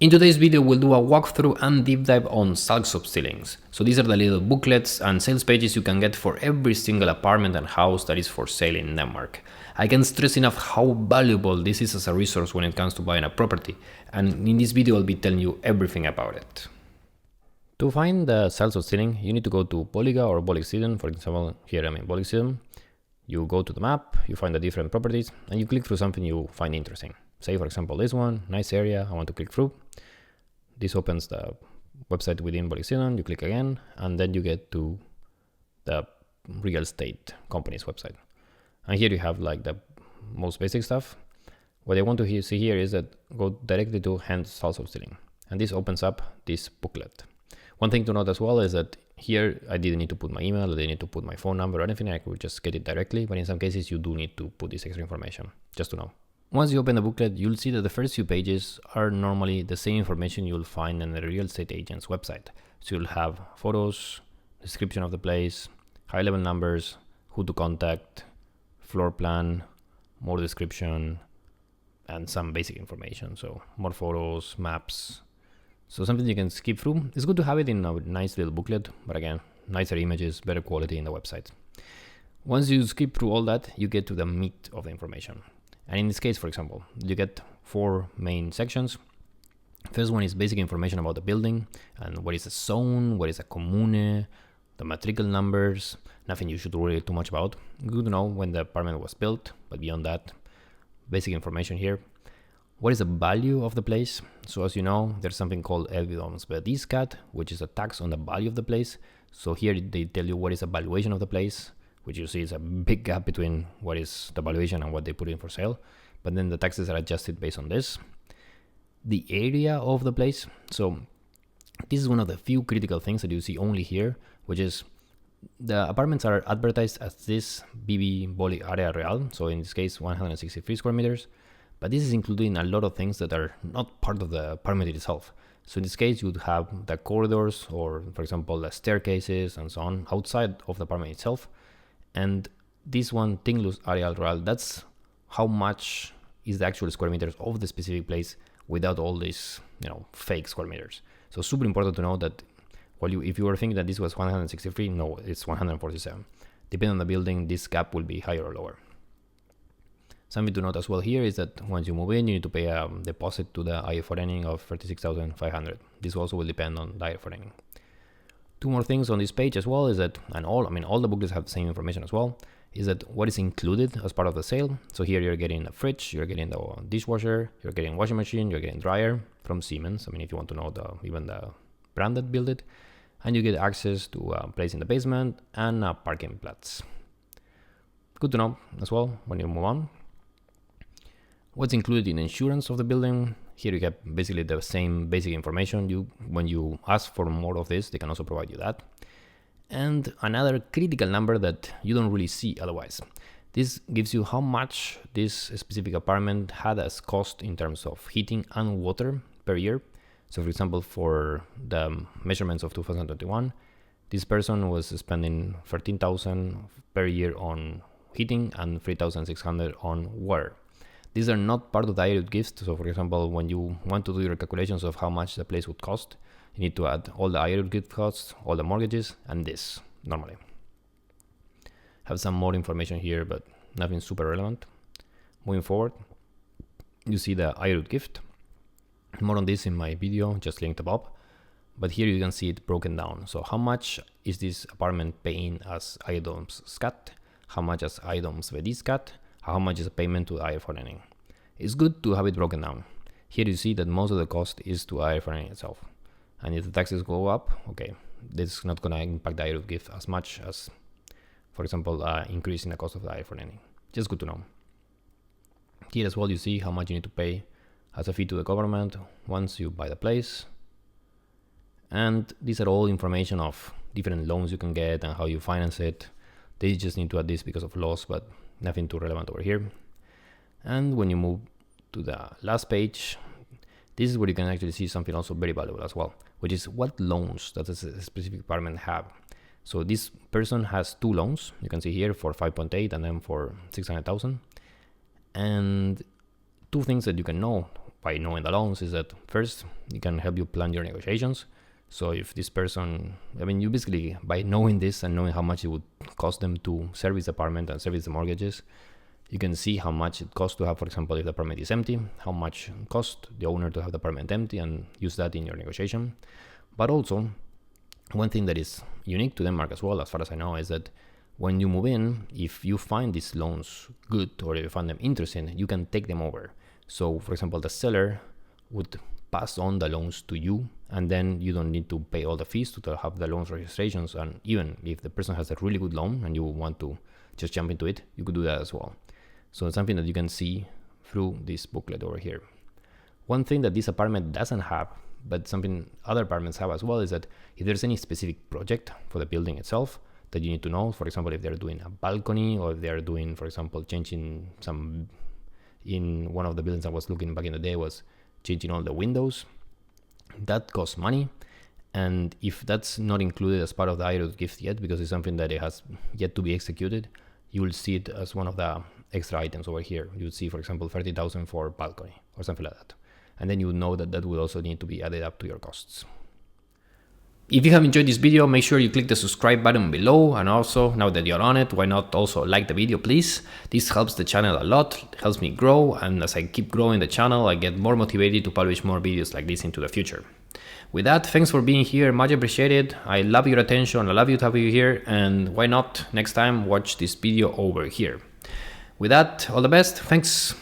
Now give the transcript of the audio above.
In today's video, we'll do a walkthrough and deep dive on Salgsopstillings. So these are the little booklets and sales pages you can get for every single apartment and house that is for sale in Denmark. I can't stress enough how valuable this is as a resource when it comes to buying a property, and in this video I'll be telling you everything about it. To find the Salgsopstilling, you need to go to Boliga or Boligsiden. For example, here I'm in Boligsiden. You go to the map, you find the different properties, and you click through something you find interesting. Say, for example, this one, nice area, I want to click through. This opens the website within Boligsiden, you click again, and then you get to the real estate company's website. And here you have like the most basic stuff. What I want to see here is that go directly to Hand Salgsopstilling, and this opens up this booklet. One thing to note as well is that here I didn't need to put my email, I didn't need to put my phone number or anything, I could just get it directly, but in some cases you do need to put this extra information, just to know. Once you open the booklet, you'll see that the first few pages are normally the same information you'll find in the real estate agent's website. So you'll have photos, description of the place, high-level numbers, who to contact, floor plan, more description, and some basic information. So more photos, maps. So something you can skip through. It's good to have it in a nice little booklet, but again, nicer images, better quality in the website. Once you skip through all that, you get to the meat of the information. And in this case, for example, you get 4 main sections. First one is basic information about the building and what is a zone, what is a commune, the matricle numbers, nothing you should worry too much about. Good to know when the apartment was built, but beyond that, basic information here. What is the value of the place? So as you know, there's something called ejendomsværdiskatt, which is a tax on the value of the place. So here they tell you what is the valuation of the place, which you see is a big gap between what is the valuation and what they put in for sale. But then the taxes are adjusted based on this. The area of the place. So this is one of the few critical things that you see only here, which is the apartments are advertised as this BB Boli area real. So in this case, 163 square meters. But this is including a lot of things that are not part of the apartment itself. So in this case, you'd have the corridors or, for example, the staircases and so on outside of the apartment itself. And this one, Tinglus area real, that's how much is the actual square meters of the specific place without all these, fake square meters. So super important to know that if you were thinking that this was 163, no, it's 147. Depending on the building, this gap will be higher or lower. Something to note as well here is that once you move in, you need to pay a deposit to the IFRNing of 36,500. This also will depend on the IFRNing. 2 more things on this page as well is that, and all the booklets have the same information as well, is that what is included as part of the sale. So here you're getting a fridge, you're getting the dishwasher, you're getting washing machine, you're getting dryer from Siemens. If you want to know even the brand that built it, and you get access to a place in the basement and a parking plots. Good to know as well when you move on. What's included in insurance of the building? Here you get basically the same basic information. When you ask for more of this, they can also provide you that. And another critical number that you don't really see otherwise. This gives you how much this specific apartment had as cost in terms of heating and water per year. So for example, for the measurements of 2021, this person was spending 13,000 per year on heating and 3,600 on water. These are not part of the IRUT gifts. So for example, when you want to do your calculations of how much the place would cost, you need to add all the IRUT gift costs, all the mortgages, and this normally. Have some more information here, but nothing super relevant. Moving forward, you see the IRUT gift. More on this in my video, just linked above. But here you can see it broken down. So how much is this apartment paying as ejendomsskatt? How much as ejendomsværdiskatt? How much is a payment to IFRNing? It's good to have it broken down. Here you see that most of the cost is to IFRNing itself. And if the taxes go up, okay, this is not going to impact the IRUT gift as much as, for example, increase in the cost of the IFRNing. Just good to know. Here as well you see how much you need to pay as a fee to the government once you buy the place. And these are all information of different loans you can get and how you finance it. They just need to add this because of laws, but nothing too relevant over here. And when you move to the last page, this is where you can actually see something also very valuable as well, which is what loans does a specific apartment have. So this person has 2 loans. You can see here for 5.8 and then for 600,000. And 2 things that you can know by knowing the loans is that first, it can help you plan your negotiations. So if this person, I mean, you basically, by knowing this and knowing how much it would cost them to service the apartment and service the mortgages, you can see how much it costs to have, for example, if the apartment is empty, how much it costs the owner to have the apartment empty, and use that in your negotiation. But also, one thing that is unique to Denmark as well, as far as I know, is that when you move in, if you find these loans good or if you find them interesting, you can take them over. So, for example, the seller would pass on the loans to you, and then you don't need to pay all the fees to have the loans registrations. And even if the person has a really good loan and you want to just jump into it, you could do that as well. So it's something that you can see through this booklet over here. One thing that this apartment doesn't have, but something other apartments have as well, is that if there's any specific project for the building itself that you need to know, for example, if they're doing a balcony, or if they're doing, for example, changing some, in one of the buildings I was looking back in the day, was changing all the windows, that costs money. And if that's not included as part of the IROT gift yet, because it's something that it has yet to be executed, you will see it as one of the extra items over here. You'll see, for example, 30,000 for balcony or something like that. And then you know that that will also need to be added up to your costs. If you have enjoyed this video, make sure you click the subscribe button below, and also, now that you're on it, why not also like the video, please? This helps the channel a lot, helps me grow, and as I keep growing the channel, I get more motivated to publish more videos like this into the future. With that, thanks for being here, much appreciated. I love your attention, I love you to have you here, and why not, next time, watch this video over here. With that, all the best, thanks.